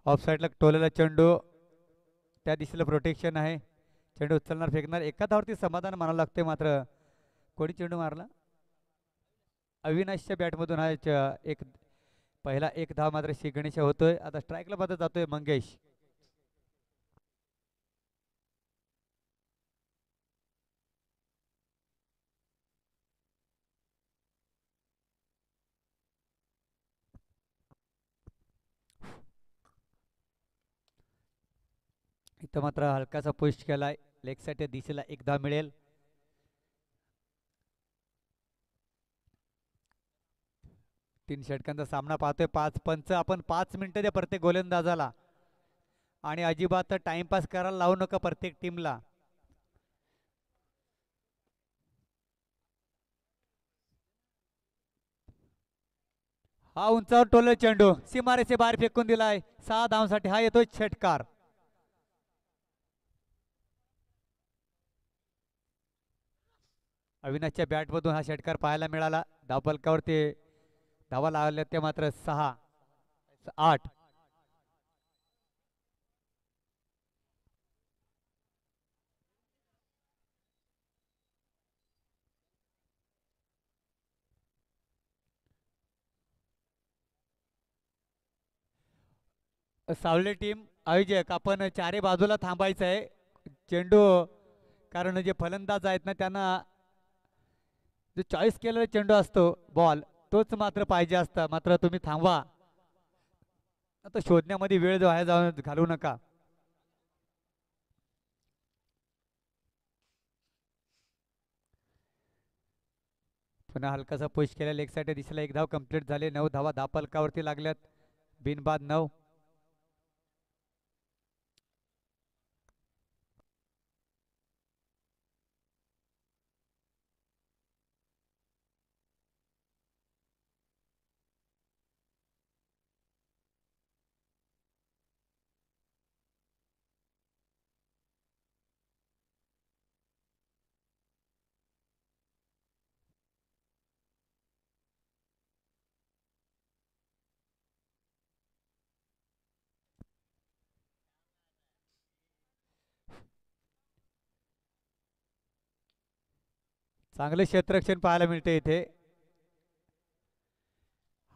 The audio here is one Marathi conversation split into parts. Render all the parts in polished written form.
ऑफ साईडला टोलेला चेंडू, त्या दिशेला प्रोटेक्शन आहे. चेंडू उचलणार फेकणार, एका धावरती समाधान मानावं लागते. मात्र कोणी चेंडू मारला? अविनाशच्या बॅटमधून हा एक पहिला एक धाव मात्र श्री गणेश होतोय. आता स्ट्राईकला मध्ये जातोय मंगेश. इथं मात्र हलकासा पुश केलाय लेग साईड दिशेला, एक धाव मिळेल. तीन षटकांचा सामना पाहतोय. 5 पंच, आपण 5 मिनिटं द्या प्रत्येक गोलंदाजाला आणि अजिबात टाइमपास करायला लावू नका प्रत्येक टीमला. हा उंचावर टोले चेंडू सीमारेचे बाहेर फेकून दिलाय. 6 धावांसाठी हा येतोय षटकार. अविनाशच्या बॅटमधून हा षटकार पाहायला मिळाला. धावफलकावरती धावा लागल्या ते मात्र 6 8. सावले टीम आयोजक, आपण चारी बाजूला थांबायचं आहे. चेंडू, कारण जे फलंदाज आहेत ना त्यांना जो चॉईस केलेला चेंडू असतो बॉल, तोच मात्र पाहिजे असता. मात्र तुम्ही थांबवा, आता शोधण्यामध्ये वेळ जो आहे जाऊन घालवू नका. पुन्हा हलकासा पुश केला लेग साईड दिशेला, एक धाव कंप्लीट झाले. 9 धावा धापलकावरती लागल्यात. बिनबाद 9. चांगले क्षेत्ररक्षण पाहायला मिळते इथे.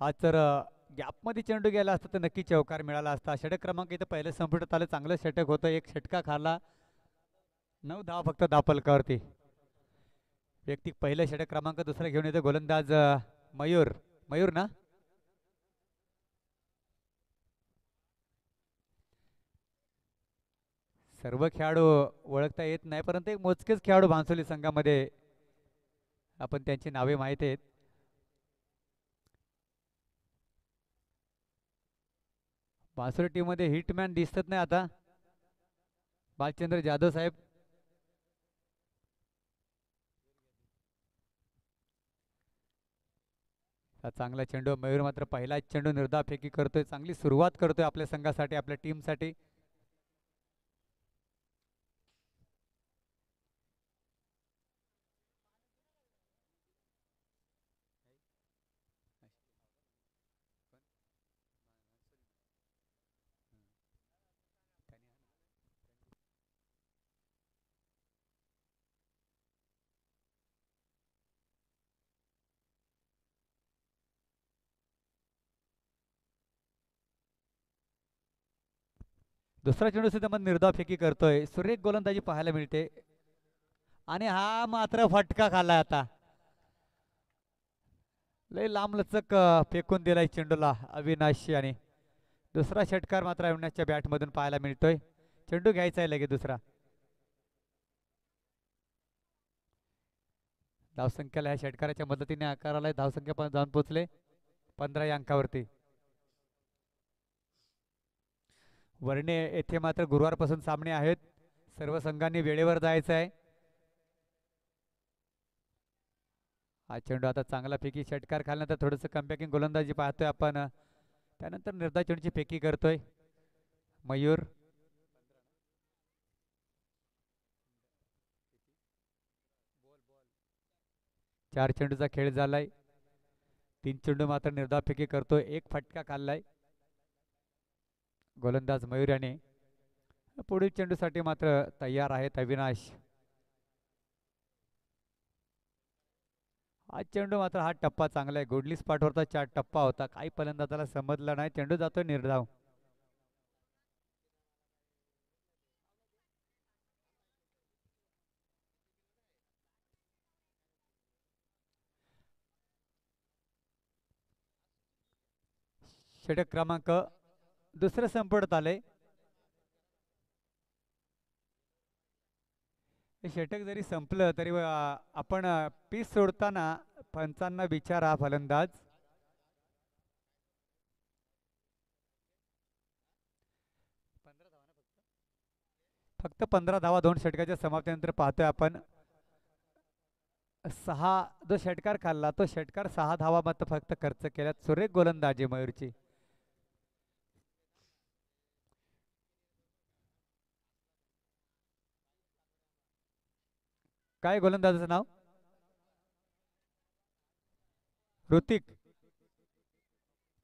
हा जर गॅपमध्ये चेंडू गेला असता तर नक्की चौकार मिळाला असता. षटक क्रमांक इथं पहिलं संपुटात आलं. चांगलं षटक होतं, एक षटका खाला. 9 धावा फक्त धापलकावरती. व्यक्ती पहिलं षटक क्रमांक दुसरा घेऊन येतो गोलंदाज मयूर. मयूर ना, सर्व खेळाडू ओळखता येत नाही, परंतु एक मोजकेच खेळाडू भांसोली संघामध्ये आपण त्यांची नावे माहित आहेत. भांसोली टीम मध्ये हिटमॅन दिसत नाही आता. बालचंद्र जाधव साहेब, हा चांगला चेंडू. मयूर मात्र पहिला चेंडू निर्धावफेकी करतोय. चांगली सुरुवात करतोय आपल्या संघासाठी, आपल्या टीमसाठी. दुसरा चेंडू सुद्धा मग निर्धावफेकी करतोय. सुरेख गोलंदाजी पाहायला मिळते आणि हा मात्र फटका खाल्लाय. आता लय लांब लचक फेकून दिलाय चेंडूला अविनाश. आणि दुसरा षटकार मात्र अविनाशच्या बॅटमधून पाहायला मिळतोय. चेंडू घ्यायचा आहे लगेच दुसरा. धावसंख्याला ह्या षटकाराच्या मदतीने आकाराला धावसंख्या पण जाऊन पोहोचले 15 या अंकावरती. वर्णे येथे मात्र गुरुवारपासून सामने आहेत. सर्व संघांनी वेळेवर जायचं आहे. हा चेंडू आता चांगला फेकी षटकार खाल्यानंतर थोडंसं कमबॅकिंग गोलंदाजी पाहतोय आपण. त्यानंतर निर्धाव चेंडूची फेकी करतोय मयूर. चार चेंडूचा खेळ झालाय. 3 चेंडू मात्र निर्धाव फेकी करतोय. एक फटका खाल्लाय. गोलंदाज मयूर याने पुढील चेंडूसाठी मात्र तयार आहेत अविनाश. हा चेंडू मात्र हा टप्पा चांगला आहे. गुडली स्पॉटवरचा टप्पा होता. काही फलंदाजाला समजला नाही. चेंडू जातो निर्धाव. षटक क्रमांक दुसरं संपवण्यात आले. हे षटक जरी संपलं तरी आपण पीस सोडताना पंचांना विचारा फलंदाज. फक्त 15 धावा 2 षटकाच्या समाप्तीनंतर पाहतोय आपण. सहा जो षटकार खाल्ला तो षटकार 6 धावा मात्र फक्त खर्च केल्यात. सुरेख गोलंदाजी मयूरची. काय गोलंदाजाचं नाव? ऋतिक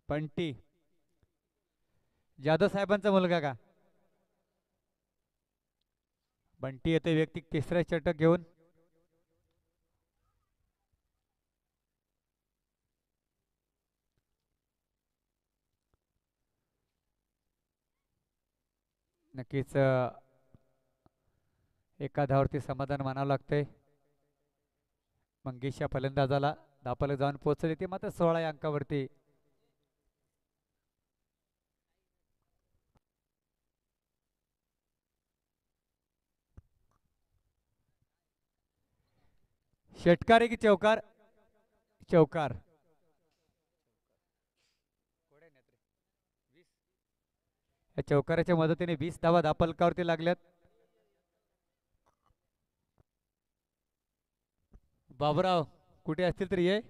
पंटी. जाधव साहेबांचा मुलगा का? बंटी येते व्यक्ती तिसरा षटक घेऊन. नक्कीच एका धावावरती समाधान मानावं लागतंय. मंगेश या फलंदाजाला धापलक जाऊन पोहोचले ते मात्र 16 या अंकावरती. षटकार आहे की चौकार? चौकार. या चौकाराच्या मदतीने 20 धावा धापलकावरती लागल्यात. बाबूराव कुठे असतील तरी ये.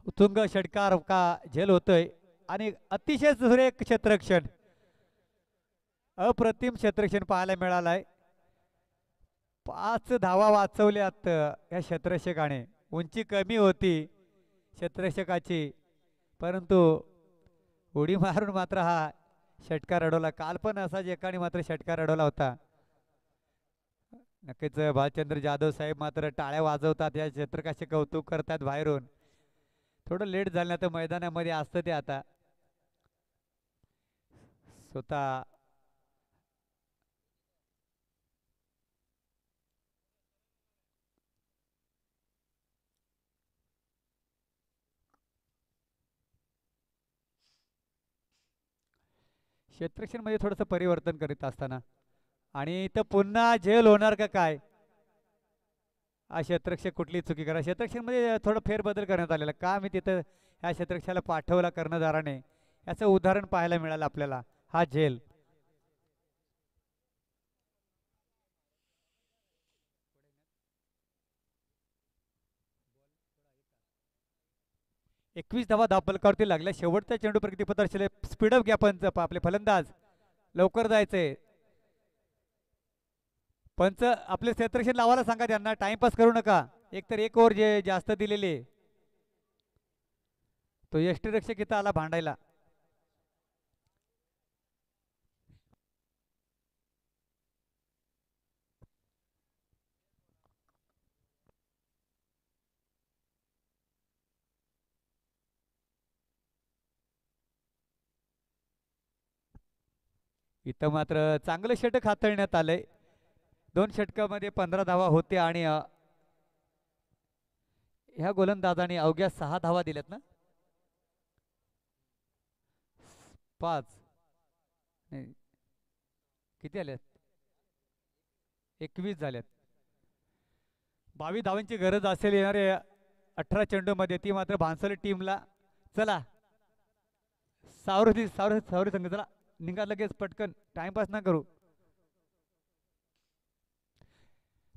उत्तुंग षटकार का झेल होतोय आणि अतिशय सुरेख क्षेत्ररक्षण. अप्रतिम क्षेत्ररक्षण पाहायला मिळालाय. 5 धावा वाचवल्यात या क्षेत्ररक्षकाने. उंची कमी होती क्षेत्ररक्षकाची परंतु उडी मारून मात्र हा षटकार अडवला. काल पण असाच एकाने मात्र षटकार अडवला होता. नक्कीच भालचंद्र जाधव साहेब मात्र टाळ्या वाजवतात. या क्षेत्ररक्षकाचे कौतुक करतात बाहेरून. थोडं लेट झालं तर मैदानामध्ये असतं ते आता स्वतः. क्षेत्ररक्षण मध्ये थोडंसं परिवर्तन करीत असताना आणि इथं पुन्हा झेल होणार का काय? हा क्षेत्ररक्षक कुठली चुकी करा. क्षेत्ररक्षण मध्ये थोडं फेरबदल करण्यात आलेला का मी तिथं ह्या क्षेत्ररक्षकाला पाठवला कर्णधाराने याचं उदाहरण पाहायला मिळालं आपल्याला. हा झेल 21 धावा धापलकावरती लागल्या. शेवटचा चेंडू प्रगतीपथ स्पीडअप घ्या पण आपले फलंदाज लवकर जायचंय. पंच आपले क्षेत्रक्षण लावायला सांगा त्यांना, टाइमपास करू नका. एकतर एक ओव्हर जे जास्त दिलेले, तो यष्टीरक्षक इथं आला भांडायला. इथं मात्र चांगलं षटक हाताळण्यात आलंय. 2 षटकामध्ये 15 धावा होते आणि ह्या गोलंदाजाने अवघ्या 6 धावा दिल्यात ना. 5 नाही, किती आल्यात? 21 झाल्यात. 22 धावांची गरज असेल येणाऱ्या 18 चेंडूमध्ये, ती मात्र भांसोली टीमला. चला सावरती सावरी संघ, चला निघा लगेच पटकन, टाइमपास ना करू.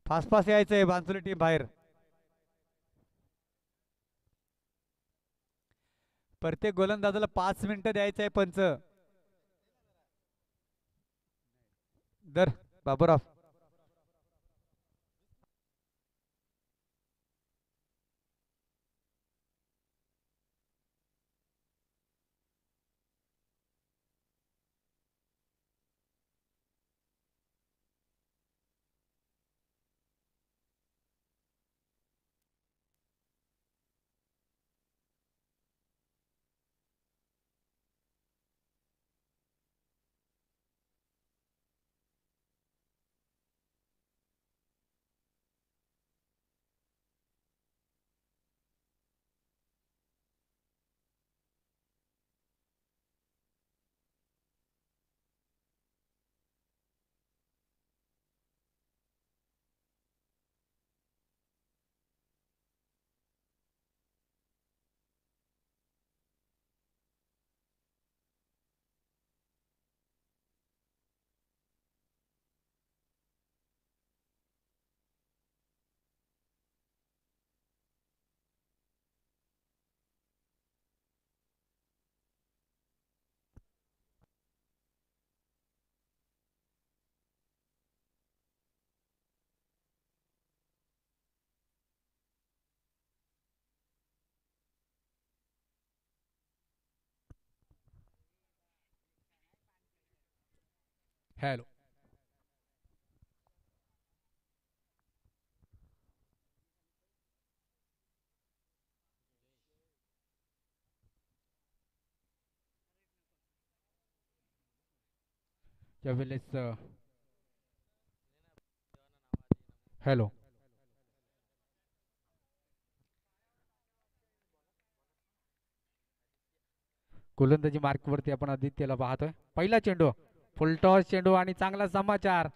फास्ट फास्ट यायचंय भांसोली टीम बाहेर. प्रत्येक गोलंदाजाला 5 मिनिटं द्यायचंय पंच. दर बाबूराव. हॅलो. यावेळेस हॅलो. गोलंदाजी मार्कवरती आपण आदित्यला पाहतोय. पहिला चेंडू, फुलटॉस चेंडू आणि चांगला समाचार.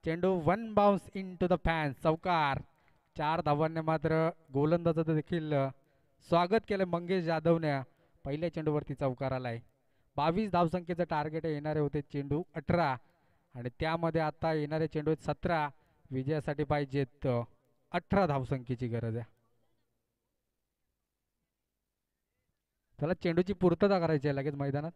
चेंडू 1 bounce into the fans, चौकार. 4 धावांनी मात्र गोलंदाजाचं देखील स्वागत केलं मंगेश जाधवने. पहिल्या चेंडूवरती चौकार आलाय. 22 धावसंख्येचं टार्गेट येणारे होते चेंडू 18, आणि त्यामध्ये आता येणारे चेंडू आहेत 17. विजयासाठी पाहिजेत 18 धावसंख्येची गरज आहे. त्याला चेंडूची पूर्तता करायची आहे लगेच मैदानात.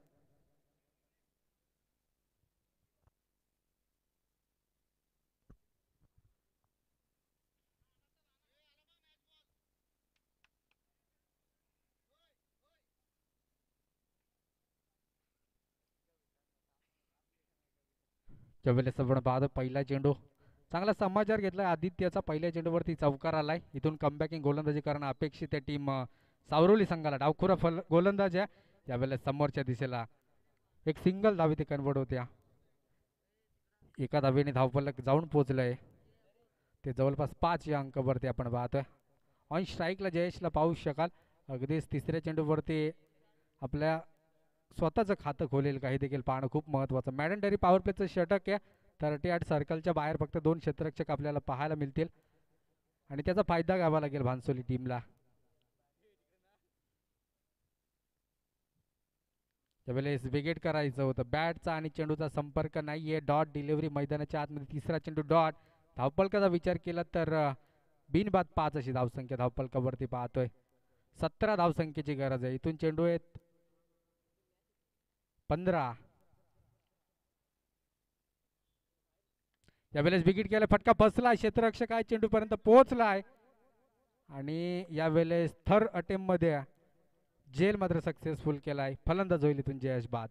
ज्यावेळेस आपण पाहतो पहिला चेंडू, चांगला समाचार घेतलाय आदित्यचा. पहिल्या चेंडूवरती चौकार आलाय. इथून कमबॅकिंग गोलंदाजी करणं अपेक्षित आहे टीम सावरवली संघाला. डावखुरा गोलंदाज आहे. यावेळेस समोरच्या दिशेला एक सिंगल धाव इथे कन्वर्ट होत्या. एका धावेने धावफलक जाऊन पोहोचलंय ते जवळपास 5 या अंकावरती आपण पाहतोय. ऑन स्ट्राईकला जयेशला पाहू शकाल. अगदीच तिसऱ्या चेंडूवरती आपल्या स्वतःचं खातं खोलेल काही देखील पाहणं खूप महत्त्वाचं. मॅडनडरी पॉवर प्लेचं षटक आहे. 38 सर्कलच्या बाहेर फक्त 2 क्षेत्ररक्षक आपल्याला पाहायला मिळतील, आणि त्याचा फायदा घ्यावा लागेल भांसोली टीमला. त्यावेळेस विकेट करायचं होतं. बॅटचा आणि चेंडूचा संपर्क नाहीये. डॉट डिलिव्हरी मैदानाच्या आतमध्ये. तिसरा चेंडू डॉट. धावपलकाचा विचार केला तर बिनबाद 5 अशी धावसंख्या धावपलकावरती पाहतोय. 17 धावसंख्येची गरज आहे. इथून चेंडू आहेत 15. यावेळेस विकेट केला, फटका बसला, क्षेत्ररक्षक आहे चेंडूपर्यंत पोहोचलाय आणि यावेळेस थर्ड अटेम्प्ट मध्ये झेल मात्र सक्सेसफुल केलाय. फलंदाज होईल इथून जयेश बाद.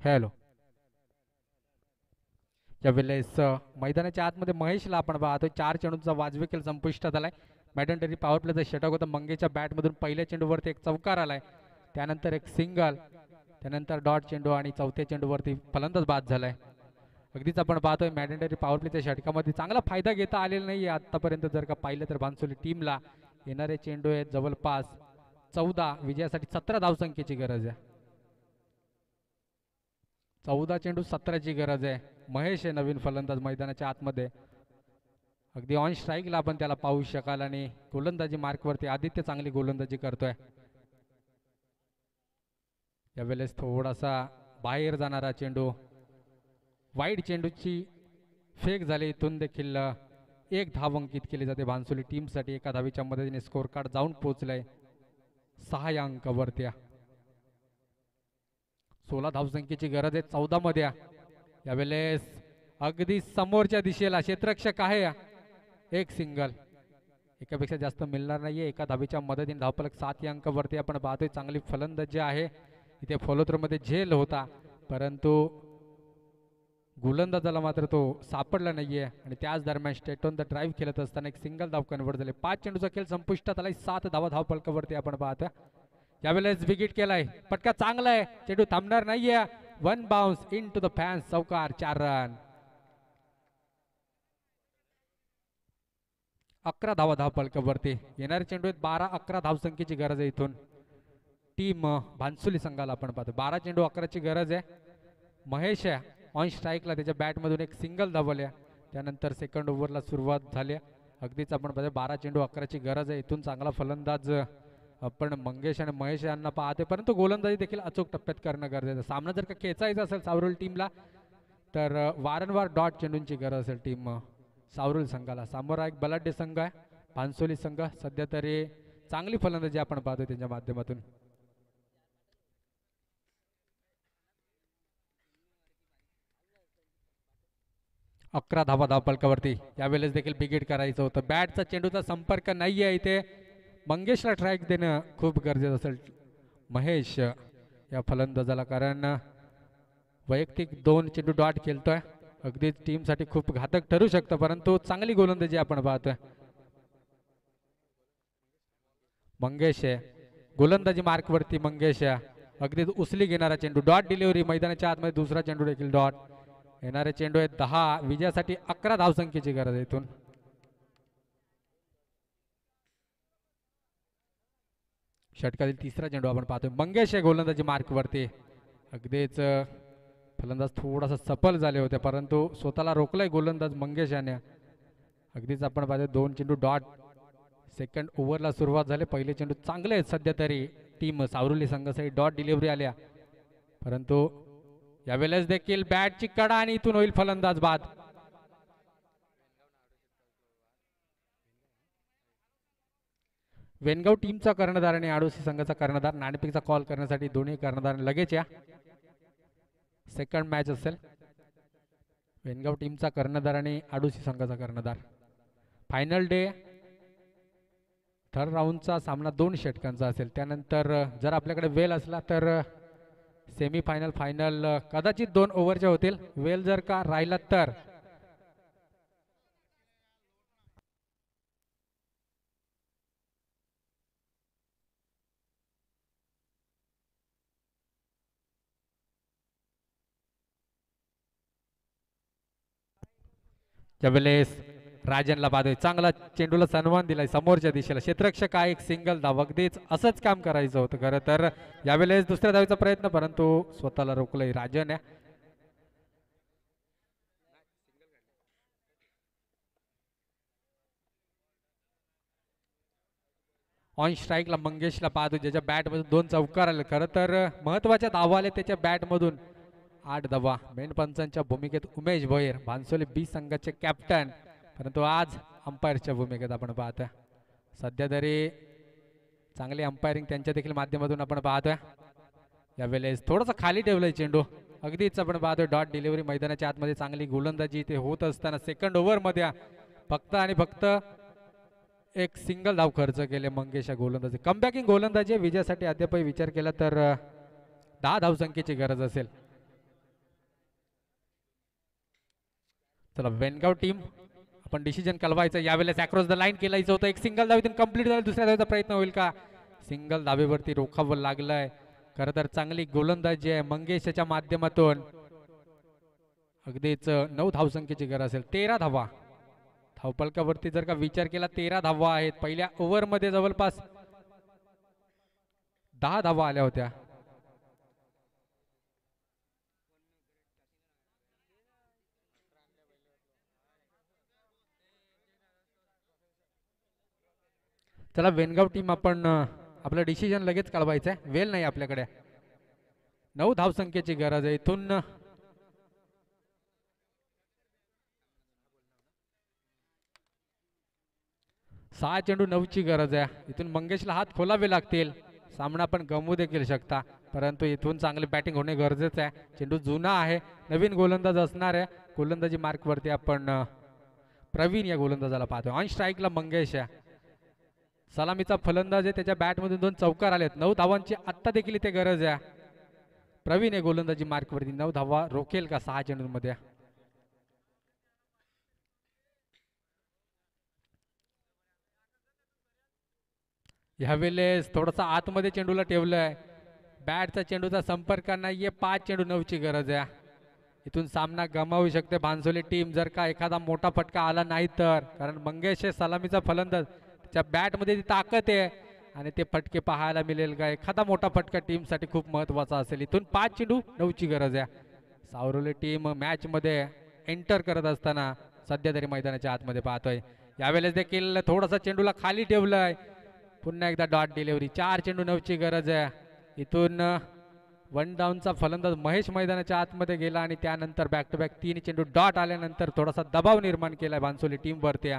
हॅलो. यावेळेस मैदानाच्या आतमध्ये महेशला आपण पाहतोय. 4 चेंडूंचा वाजवी खेळ संपुष्टात आलाय. मॅडंटरी पॉवर प्लेचा षटक होता. मंगेशच्या बॅटमधून पहिल्या चेंडूवरती एक चौकार आलाय, त्यानंतर एक सिंगल, त्यानंतर डॉट चेंडू आणि चौथ्या चेंडूवरती फलंदाज बाद झालाय. अगदीच आपण पाहतोय मॅडंटरी पॉवर प्लेच्या षटकामध्ये चांगला फायदा घेता आलेला नाहीये आतापर्यंत. जर का पाहिलं तर भानसोली टीमला येणारे चेंडू आहेत जवळपास 14, विजयासाठी 17 धावसंख्येची गरज आहे. 14 चेंडू 17ची गरज आहे. महेश आहे नवीन फलंदाज मैदानाच्या आतमध्ये. अगदी ऑन स्ट्राईकला आपण त्याला पाहू शकाल आणि गोलंदाजी मार्कवरती आदित्य चांगली गोलंदाजी करतोय. यावेळेस थोडासा बाहेर जाणारा चेंडू, वाईड चेंडूची फेक झाली, इथून देखील एक धाव अंकित केली जाते भानसोली टीमसाठी. एका धावीच्या मदतीने स्कोर कार्ड जाऊन पोहोचलाय 6 या अंकावरती. 16 धावसंख्येची गरज आहे 14 मध्ये. यावेळेस अगदी समोरच्या दिशेला क्षेत्ररक्षक आहे, एक सिंगल, एकापेक्षा जास्त मिळणार नाहीये. एका धावीच्या मदतीने धावफलक 7 या अंकावरती आपण पाहतोय. चांगली फलंदाजी आहे इथे. फॉलोथ्रो मध्ये झेल होता परंतु गोलंदाजाला मात्र तो सापडला नाहीये आणि त्याच दरम्यान स्टेट ऑन द ड्राईव्ह खेळत असताना एक सिंगल धाव कन्वर्ट झाले. 5 चेंडूचा खेळ संपुष्टात आलाय. 7 धावा धावफलकावरती आपण पाहतोय. यावेळेस विकेट केलाय, पटका चांगला आहे, चेंडू थांबणार नाहीये. 1 bounce into the fans, चौकार, 4 रन. 11 धावा धावफलकावरती येणारे चेंडू आहेत. 12-11 धावसंख्येची गरज आहे इथून टीम भानसोली संघाला आपण पाहतो. 12 चेंडू 11ची गरज आहे. महेश आहे ऑन स्ट्राईकला, त्याच्या बॅटमधून एक सिंगल धावल्या, त्यानंतर सेकंड ओव्हरला सुरुवात झाली. अगदीच आपण पाहतो 12 चेंडू 11ची गरज आहे. इथून चांगला फलंदाज आपण मंगेश आणि महेश यांना पाहते, परंतु गोलंदाजी देखील अचूक टप्प्यात करणं गरजेचं. सामना जर का खेचायचा असेल सावरुल टीमला तर वारंवार डॉट चेंडूंची गरज असेल टीम सावरुल संघाला. सामोरा एक बलाढ्य संघ आहे भानसोली संघ. सध्या तरी चांगली फलंदाजी आपण पाहतोय त्यांच्या माध्यमातून. अकरा धावा धावफलकावरती. यावेळेस देखील बिगिट करायचं होतं. बॅटचा चेंडूचा संपर्क नाही आहे इथे. मंगेशला ट्रॅक देणं खूप गरजेचं असेल महेश या फलंदाजाला, कारण वैयक्तिक 2 चेंडू डॉट खेळतोय. अगदीच टीमसाठी खूप घातक ठरू शकतं, परंतु चांगली गोलंदाजी आपण पाहतोय. मंगेश आहे गोलंदाजी मार्कवरती. मंगेश अगदीच उचली घेणारा चेंडू, डॉट डिलिव्हरी मैदानाच्या आतमध्ये. दुसरा चेंडू देखील डॉट. येणारे चेंडू आहेत 10, विजयासाठी 11 धावसंख्येची गरज आहे इथून. षटकातील तिसरा चेंडू आपण पाहतोय. मंगेश आहे गोलंदाजी मार्कवरती. अगदीच फलंदाज थोडासा सफल झाले होते, परंतु स्वतःला रोखलाय गोलंदाज मंगेश याने. अगदीच आपण पाहतोय 2 चेंडू डॉट. सेकंड ओव्हरला सुरुवात झाली. पहिले चेंडू चांगले आहेत सध्या तरी टीम सावरुली संघासाठी. डॉट डिलिव्हरी आल्या, परंतु यावेळेस देखील बॅटची कडा आणि इथून होईल फलंदाज बाद. वेनगाव टीमचा कर्णधार आणि आडोसी संघाचा कर्णधार. नाणेफेकचा कॉल करण्यासाठी दोन्ही कर्णधार लगेच या. सेकंड मॅच असेल. वेनगाव टीमचा कर्णधार आणि आडोसी संघाचा कर्णधार. फायनल डे थर्ड राऊंडचा सामना 2 षटकांचा असेल. त्यानंतर जर आपल्याकडे वेल असला तर सेमी फायनल, फायनल कदाचित 2 ओव्हरच्या होतील. वेल जर का राहिला तर त्यावेळेस राजनला बाधोय. चांगला चेंडूला सन्मान दिलाय समोरच्या दिशेला. क्षेत्ररक्षक आहे, एक सिंगल धाव. अगदीच असंच काम करायचं होतं खरं तर. यावेळेस दुसऱ्या धावेचा प्रयत्न, परंतु स्वतःला रोखलंय राजन. ऑन स्ट्राईकला मंगेशला पाहतो, ज्याच्या बॅटमधून 2 चौकार आले. खरं तर महत्त्वाच्या धावा आले त्याच्या बॅटमधून. 8 धावा. मेन पंचांच्या भूमिकेत उमेश भोईर, भानसोली बी संघाचे कॅप्टन, परंतु आज अंपायरच्या भूमिकेत आपण पाहतोय. सध्या तरी चांगली अंपायरिंग त्यांच्या देखील माध्यमातून आपण पाहतोय. यावेळेस थोडंसं खाली ठेवलंय चेंडू. अगदीच आपण पाहतोय डॉट डिलिव्हरी मैदानाच्या आतमध्ये चांगली गोलंदाजी इथे होत असताना सेकंड ओव्हरमध्ये फक्त आणि फक्त एक सिंगल धाव खर्च केले मंगेश या गोलंदाजी. कमबॅकिंग गोलंदाजी विजयासाठी अद्यापही विचार केला तर 10 धावसंख्येची गरज असेल. चला वेनगाव टीम आपण डिसिजन कळवायचं. यावेळेस अक्रॉस द लाईन केलायचं होतं. एक सिंगल धाव इथून कंप्लीट झालं. दुसऱ्या धावेचा प्रयत्न होईल का? सिंगल धावेवरती रोखावं लागलंय. खरं तर चांगली गोलंदाजी आहे मंगेशच्या माध्यमातून. अगदीच 9 धावसंख्येची गरज असेल. 13 धावा धावपलकावरती जर का विचार केला 13 धावा आहेत. पहिल्या ओव्हरमध्ये जवळपास 10 धावा आल्या होत्या. चला वेनगाव टीम आपण आपलं डिसिजन लगेच कळवायचं आहे. वेळ नाही आपल्याकडे. 9 धावसंख्येची गरज आहे. इथून 6 चेंडू 9ची गरज आहे. इथून मंगेशला हात खोलावे लागतील. सामना पण गमवू देखील शकता, परंतु इथून चांगली बॅटिंग होणे गरजेचं आहे. चेंडू जुना आहे, नवीन गोलंदाज असणार आहे. गोलंदाजी मार्कवरती आपण प्रवीण या गोलंदाजाला पाहतो. ऑन स्ट्राईकला मंगेश आहे. सलामीचा फलंदाज आहे. त्याच्या बॅटमधून 2 चौकार आलेत. 9 धावांची आत्ता देखील इथे गरज आहे. प्रवीण या गोलंदाजी मार्कवरती 9 धावा रोखेल का 6 चेंडूंमध्ये? ह्यावेळेस थोडासा आतमध्ये चेंडूला ठेवलंय. बॅटचा चेंडूचा संपर्क नाहीये. 5 चेंडू 9ची गरज आहे. इथून सामना गमावू शकते भानसोली टीम जर का एखादा मोठा फटका आला नाही तर. कारण मंगेश हे सलामीचा फलंदाज, त्याच्या बॅटमध्ये ती ताकद आहे आणि ते फटके पाहायला मिळेल का? एखादा मोठा फटका टीमसाठी खूप महत्त्वाचा असेल. इथून 5 चेंडू 9ची गरज आहे. सावरवली टीम मॅचमध्ये एंटर करत असताना सध्या तरी मैदानाच्या आतमध्ये पाहतोय. यावेळेस देखील थोडासा चेंडूला खाली ठेवलंय. पुन्हा एकदा डॉट डिलिव्हरी. 4 चेंडू 9ची गरज आहे. इथून 1 डाऊनचा फलंदाज महेश मैदानाच्या आतमध्ये गेला आणि त्यानंतर बॅक टू बॅक 3 चेंडू डॉट आल्यानंतर थोडासा दबाव निर्माण केलाय भानसोली टीमवरती.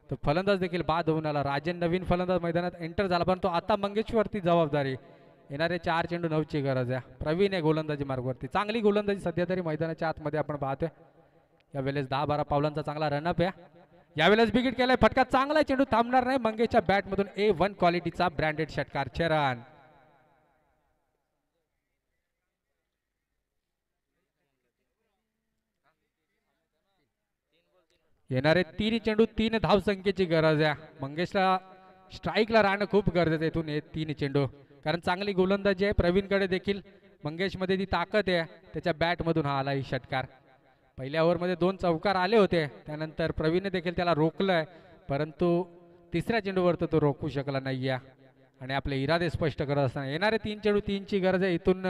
तो फलंदाज देखील बाद होऊन आला. राजन नवीन फलंदाज मैदानात एंटर झाला, पण तो आता मंगेशवरती जबाबदारी. येणारे 4 चेंडू 9ची गरज आहे. प्रवीण आहे गोलंदाजी मार्गवरती. चांगली गोलंदाजी सध्या तरी मैदानाच्या आतमध्ये आपण पाहतोय. यावेळेस 10-12 पावलांचा चांगला रनअप आहे. यावेळेस विकेट केलाय. फटका चांगला चेंडू थांबणार नाही. मंगेशच्या बॅटमधून A1 क्वालिटीचा ब्रँडेड षटकार. चरण येणारे 3 चेंडू 3 धावसंख्येची गरज आहे. मंगेशला स्ट्राईकला राहणं खूप गरजेचं आहे इथून. 3 चेंडू, कारण चांगली गोलंदाजी आहे प्रवीणकडे देखील. मंगेशमध्ये ती ताकद आहे. त्याच्या बॅटमधून हा आला ही षटकार. पहिल्या ओव्हरमध्ये 2 चौकार आले होते. त्यानंतर प्रवीणने देखील त्याला रोखलंय, परंतु तिसऱ्या चेंडूवर तो रोखू शकला नाहीये आणि आपले इरादे स्पष्ट करत असताना येणारे 3 चेंडू 3ची गरज आहे. इथून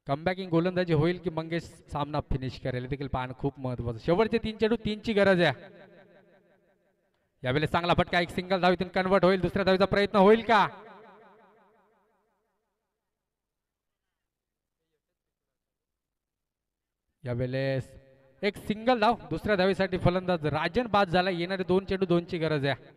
कमबॅकिंग गोलंदाजी होईल की मंगेश सामना फिनिश करेल देखील पाहणं खूप महत्वाचं. शेवटचे 3 चेंडू 3ची गरज आहे. यावेळेस चांगला फटका. एक सिंगल धाव इथून कन्वर्ट होईल. दुसऱ्या धावीचा प्रयत्न होईल का? यावेळेस एक सिंगल धाव. दुसऱ्या धावेसाठी फलंदाज राजन बाद झाला. येणारे 2 चेंडू 2ची गरज आहे.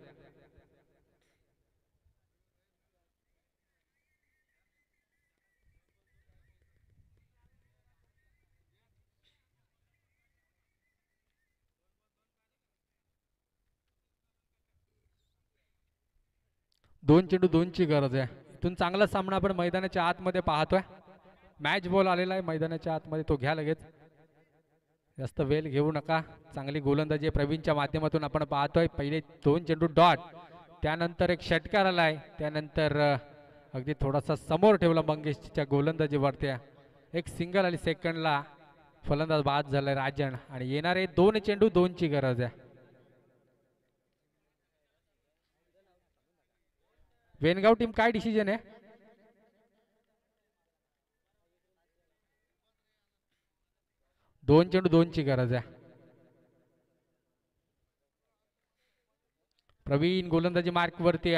दोन चेंडू 2ची गरज आहे. इथून चांगला सामना आपण मैदानाच्या आतमध्ये पाहतोय. मॅच बॉल आलेला आहे मैदानाच्या आतमध्ये, तो घ्या लगेच. जास्त वेळ घेऊ नका. चांगली गोलंदाजी प्रवीणच्या माध्यमातून आपण पाहतोय. पहिले 2 चेंडू डॉट, त्यानंतर एक षटकार आलाय. त्यानंतर अगदी थोडासा समोर ठेवला मंगेशच्या गोलंदाजीवरती. एक सिंगल आली. सेकंडला फलंदाज बाद झालाय राजन आणि येणारे 2 चेंडू 2ची गरज आहे. वेनगाव टीम काय डिसिजन आहे? दोन चेंडू 2ची गरज आहे. प्रवीण गोलंदाजी मार्क वरती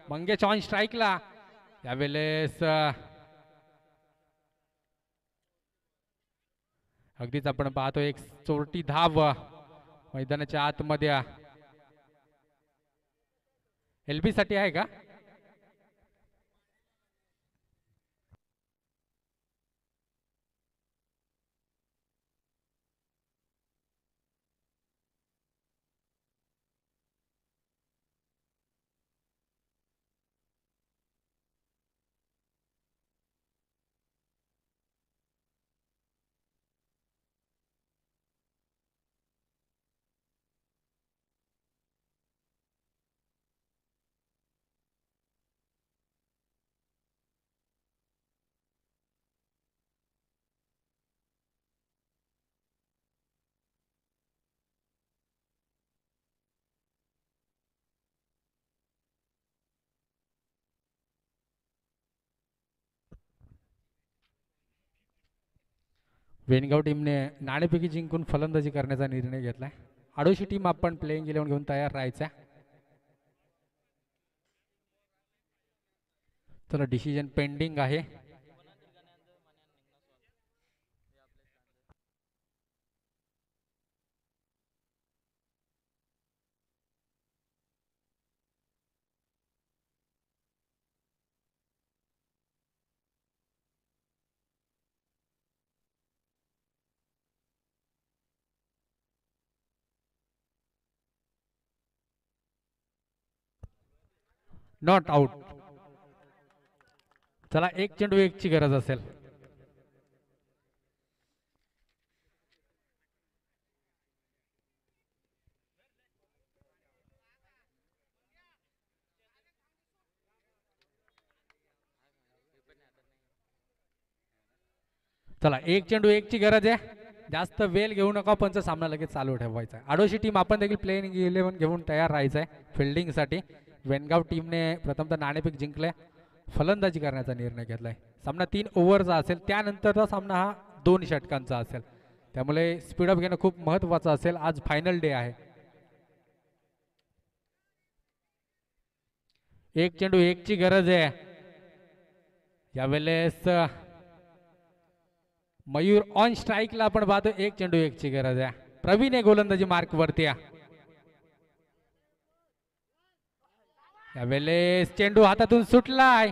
मंगेश ऑन स्ट्राईकला. यावेळेस अगदीच आपण पाहतो एक चोरटी धाव मैदानाच्या आतमध्ये. एलबी साठी आहे का? वेणगाव टीमने नाणेफेकी जिंकून फलंदाजी करण्याचा निर्णय घेतलाय. आडोशी टीम आपण प्लेइंग 11 घेऊन तयार राहायचं. चला डिसिजन पेंडिंग आहे. Not out. चला एक चेंडू एक ची गरज असेल. चला एक चेंडू एक ची गरज आहे. जास्त वेळ घेऊ नका. पंच सामना लगेच चालू ठेवायचा. आडोशी टीम आपण देखील प्लेइंग 11 घेऊन तयार राहायचं आहे फिल्डिंग साठी. वेणगाव टीमने प्रथमतः नाणेफेक जिंकले. फलंदाजी करण्याचा निर्णय घेतलाय. सामना 3 ओव्हरचा असेल. त्यानंतरचा सामना हा 2 षटकांचा असेल. त्यामुळे स्पीडअप घेणं खूप महत्वाचं असेल. आज फायनल डे आहे. एक चेंडू एक ची गरज आहे. यावेळेस मयूर ऑन स्ट्राईकला आपण पाहतो. एक चेंडू एक ची गरज आहे. प्रवीण हे गोलंदाजी मार्क वरती. यावेळेस चेंडू हातातून सुटलाय.